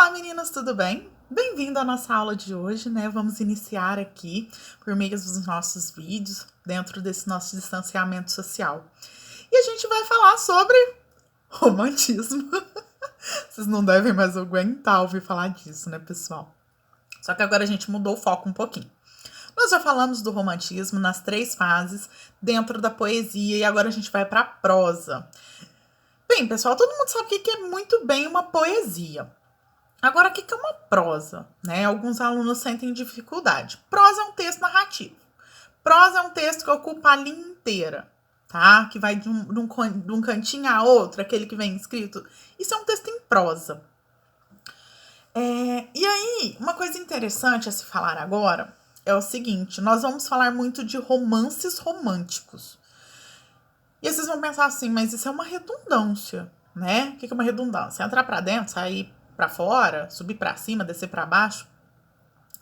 Olá, meninas, tudo bem? Bem-vindo à nossa aula de hoje, né? Vamos iniciar aqui por meio dos nossos vídeos, dentro desse nosso distanciamento social. E a gente vai falar sobre romantismo. Vocês não devem mais aguentar ouvir falar disso, né, pessoal? Só que agora a gente mudou o foco um pouquinho. Nós já falamos do romantismo nas 3 fases dentro da poesia e agora a gente vai para a prosa. Bem, pessoal, todo mundo sabe o que é muito bem uma poesia. Agora, o que é uma prosa? Né? Alguns alunos sentem dificuldade. Prosa é um texto narrativo. Prosa é um texto que ocupa a linha inteira, tá? Que vai de um cantinho a outro, aquele que vem escrito. Isso é um texto em prosa. E aí, uma coisa interessante a se falar agora é o seguinte: nós vamos falar muito de romances românticos. E aí vocês vão pensar assim, mas isso é uma redundância, né? O que é uma redundância? Entrar pra dentro, sair pra fora, subir pra cima, descer pra baixo?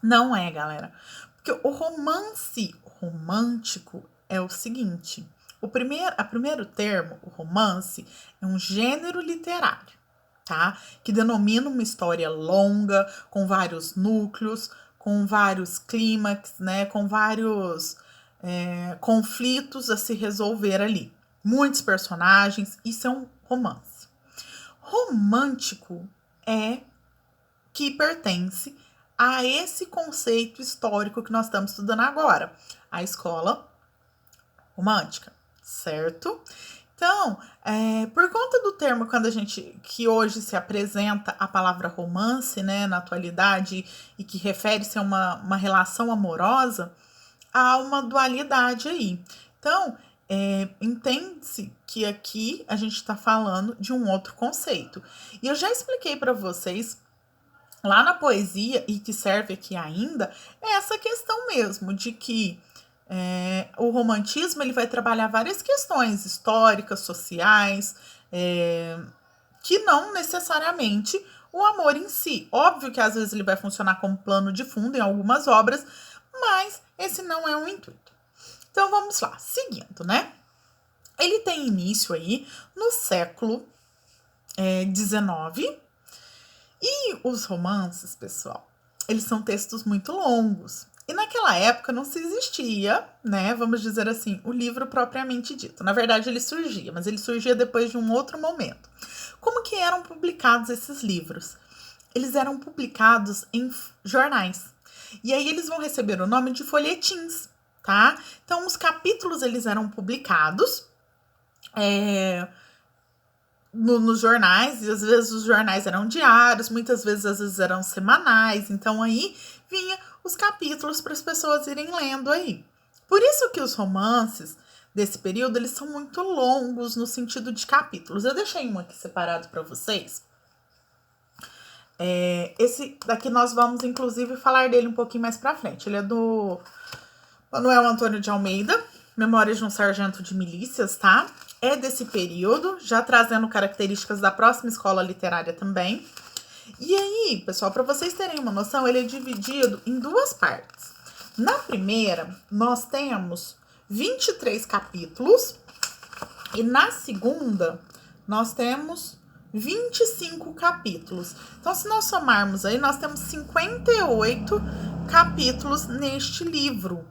Não é, galera. Porque o romance romântico é o seguinte: o primeiro termo, o romance, é um gênero literário, tá? Que denomina uma história longa, com vários núcleos, com vários clímax, né? Com vários conflitos a se resolver ali. Muitos personagens, isso é um romance. Romântico é que pertence a esse conceito histórico que nós estamos estudando agora, a escola romântica, certo? Então, por conta do termo que hoje se apresenta a palavra romance, né, na atualidade, e que refere-se a uma relação amorosa, há uma dualidade aí. Então, entende-se que aqui a gente está falando de um outro conceito. E eu já expliquei para vocês lá na poesia, e que serve aqui ainda, é essa questão mesmo de que o romantismo ele vai trabalhar várias questões históricas, sociais, que não necessariamente o amor em si. Óbvio que às vezes ele vai funcionar como plano de fundo em algumas obras, mas esse não é o intuito. Então vamos lá, seguindo, né? Ele tem início aí no século XIX, e os romances, pessoal, eles são textos muito longos. E naquela época não se existia, né, vamos dizer assim, o livro propriamente dito. Na verdade, ele surgia, mas ele surgia depois de um outro momento. Como que eram publicados esses livros? Eles eram publicados em jornais. E aí eles vão receber o nome de folhetins, tá? Então, os capítulos, eles eram publicados nos jornais, e às vezes os jornais eram diários, muitas vezes, às vezes eram semanais, então aí vinha os capítulos para as pessoas irem lendo aí. Por isso que os romances desse período, eles são muito longos no sentido de capítulos. Eu deixei um aqui separado para vocês. Esse daqui nós vamos, inclusive, falar dele um pouquinho mais para frente. Ele é do Manuel Antônio de Almeida, Memórias de um Sargento de Milícias, tá? É desse período, já trazendo características da próxima escola literária também. E aí, pessoal, para vocês terem uma noção, ele é dividido em 2 partes. Na primeira, nós temos 23 capítulos, e na segunda, nós temos 25 capítulos. Então, se nós somarmos aí, nós temos 58 capítulos neste livro,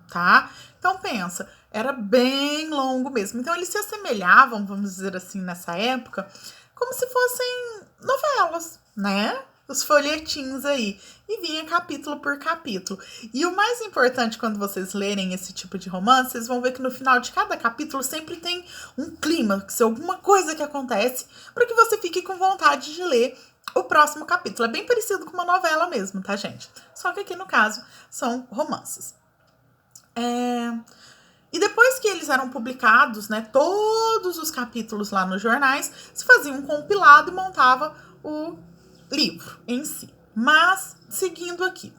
tá? Então, pensa, era bem longo mesmo. Então, eles se assemelhavam, vamos dizer assim, nessa época, como se fossem novelas, né? Os folhetins aí. E vinha capítulo por capítulo. E o mais importante, quando vocês lerem esse tipo de romance, vocês vão ver que no final de cada capítulo sempre tem um clímax, alguma coisa que acontece, para que você fique com vontade de ler o próximo capítulo. É bem parecido com uma novela mesmo, tá, gente? Só que aqui, no caso, são romances. E depois que eles eram publicados, né, todos os capítulos lá nos jornais, se fazia um compilado e montava o livro em si. Mas, seguindo aqui.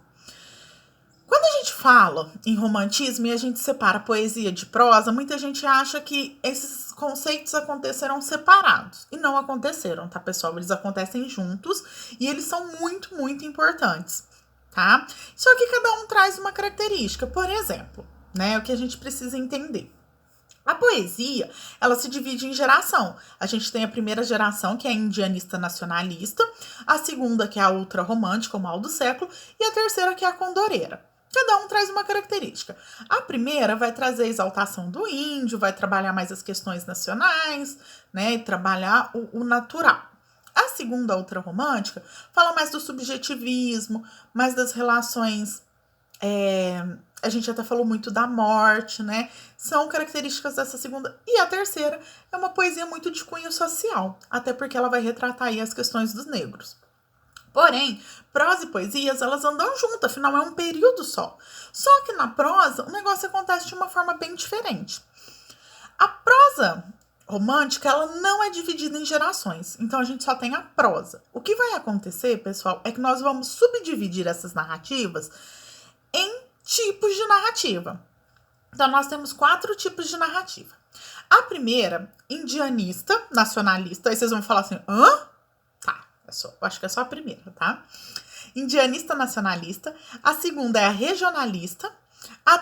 Quando a gente fala em romantismo e a gente separa poesia de prosa, muita gente acha que esses conceitos aconteceram separados. E não aconteceram, tá, pessoal? Eles acontecem juntos e eles são muito, muito importantes, tá? Só que cada um traz uma característica. Por exemplo, né, o que a gente precisa entender. A poesia, ela se divide em geração. A gente tem a primeira geração, que é a indianista nacionalista, a segunda, que é a ultrarromântica, o mal do século, e a terceira, que é a condoreira. Cada um traz uma característica. A primeira vai trazer a exaltação do índio, vai trabalhar mais as questões nacionais, né, e trabalhar o natural. A segunda, a ultrarromântica, fala mais do subjetivismo, mais das relações... a gente até falou muito da morte, né? São características dessa segunda. E a terceira é uma poesia muito de cunho social, até porque ela vai retratar aí as questões dos negros. Porém, prosa e poesias, elas andam juntas, afinal é um período só. Só que na prosa, o negócio acontece de uma forma bem diferente. A prosa romântica, ela não é dividida em gerações, então a gente só tem a prosa. O que vai acontecer, pessoal, é que nós vamos subdividir essas narrativas em tipos de narrativa. Então, nós temos 4 tipos de narrativa. A primeira, indianista, nacionalista. Aí vocês vão falar assim, hã? Tá, acho que é só a primeira, tá? Indianista, nacionalista. A segunda é a regionalista. A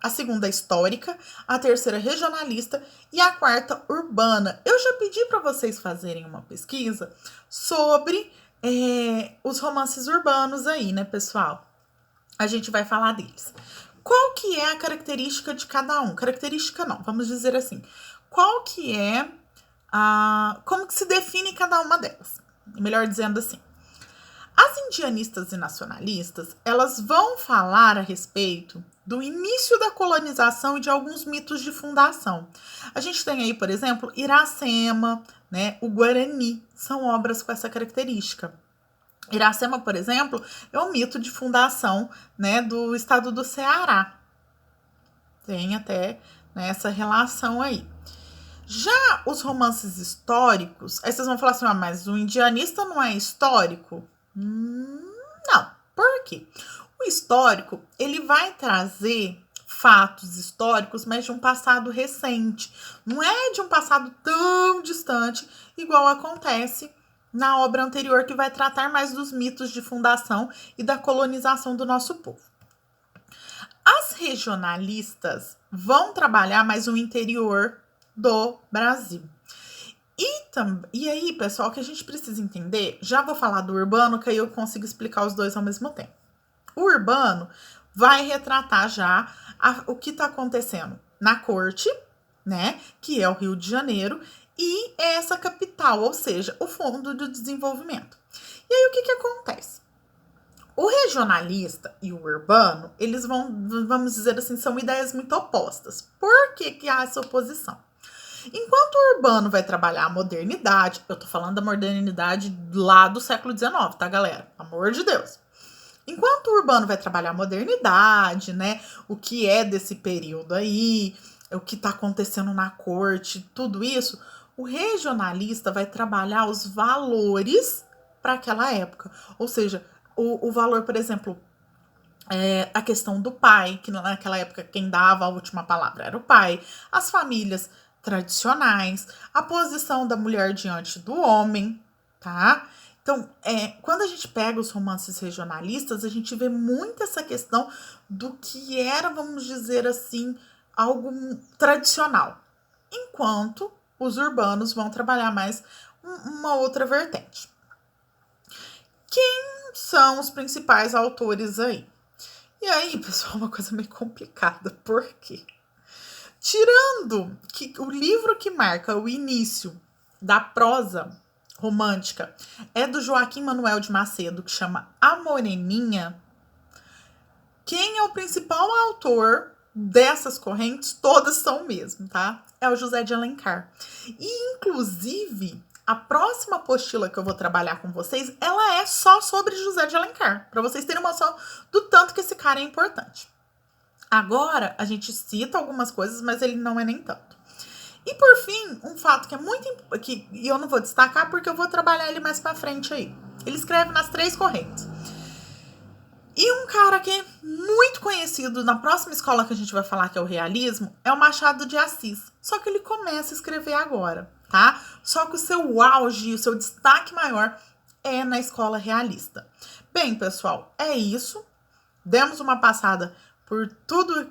segunda é histórica. A terceira, regionalista. E a quarta, urbana. Eu já pedi para vocês fazerem uma pesquisa sobre os romances urbanos aí, né, pessoal? A gente vai falar deles. Qual que é a característica de cada um? Característica não, vamos dizer assim. Qual que é como que se define cada uma delas? Melhor dizendo assim. As indianistas e nacionalistas, elas vão falar a respeito do início da colonização e de alguns mitos de fundação. A gente tem aí, por exemplo, Iracema, né, o Guarani, são obras com essa característica. Iracema, por exemplo, é o mito de fundação, né, do estado do Ceará. Tem até, né, essa relação aí. Já os romances históricos, aí vocês vão falar assim, mas o indianista não é histórico? Não. Por quê? O histórico, ele vai trazer fatos históricos, mas de um passado recente. Não é de um passado tão distante, igual acontece na obra anterior, que vai tratar mais dos mitos de fundação e da colonização do nosso povo. As regionalistas vão trabalhar mais o interior do Brasil. E aí, pessoal, o que a gente precisa entender, já vou falar do urbano, que aí eu consigo explicar os dois ao mesmo tempo. O urbano vai retratar já o que está acontecendo na corte, né, que é o Rio de Janeiro, e essa capital, ou seja, o Fundo de Desenvolvimento. E aí, o que acontece? O regionalista e o urbano, eles vão, vamos dizer assim, são ideias muito opostas. Por que há essa oposição? Enquanto o urbano vai trabalhar a modernidade, eu tô falando da modernidade lá do século XIX, tá, galera? Amor de Deus. Enquanto o urbano vai trabalhar a modernidade, né, o que é desse período aí, o que tá acontecendo na corte, tudo isso, o regionalista vai trabalhar os valores para aquela época. Ou seja, o valor, por exemplo, a questão do pai, que naquela época quem dava a última palavra era o pai, as famílias tradicionais, a posição da mulher diante do homem, tá? Então, quando a gente pega os romances regionalistas, a gente vê muito essa questão do que era, vamos dizer assim, algo tradicional. Enquanto os urbanos vão trabalhar mais uma outra vertente. Quem são os principais autores aí? E aí, pessoal, uma coisa meio complicada. Por quê? Tirando que o livro que marca o início da prosa romântica é do Joaquim Manuel de Macedo, que chama A Moreninha, quem é o principal autor dessas correntes? Todas são o mesmo, tá? É o José de Alencar. E, inclusive, a próxima apostila que eu vou trabalhar com vocês, ela é só sobre José de Alencar, para vocês terem uma noção do tanto que esse cara é importante. Agora, a gente cita algumas coisas, mas ele não é nem tanto. E, por fim, um fato que é muito... que eu não vou destacar porque eu vou trabalhar ele mais pra frente aí. Ele escreve nas 3 correntes. E um cara que é muito conhecido na próxima escola que a gente vai falar, que é o realismo, é o Machado de Assis. Só que ele começa a escrever agora, tá? Só que o seu auge, o seu destaque maior é na escola realista. Bem, pessoal, é isso. Demos uma passada por tudo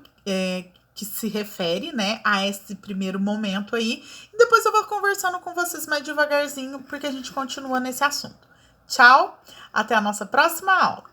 que se refere, né, a esse primeiro momento aí. E depois eu vou conversando com vocês mais devagarzinho, porque a gente continua nesse assunto. Tchau, até a nossa próxima aula.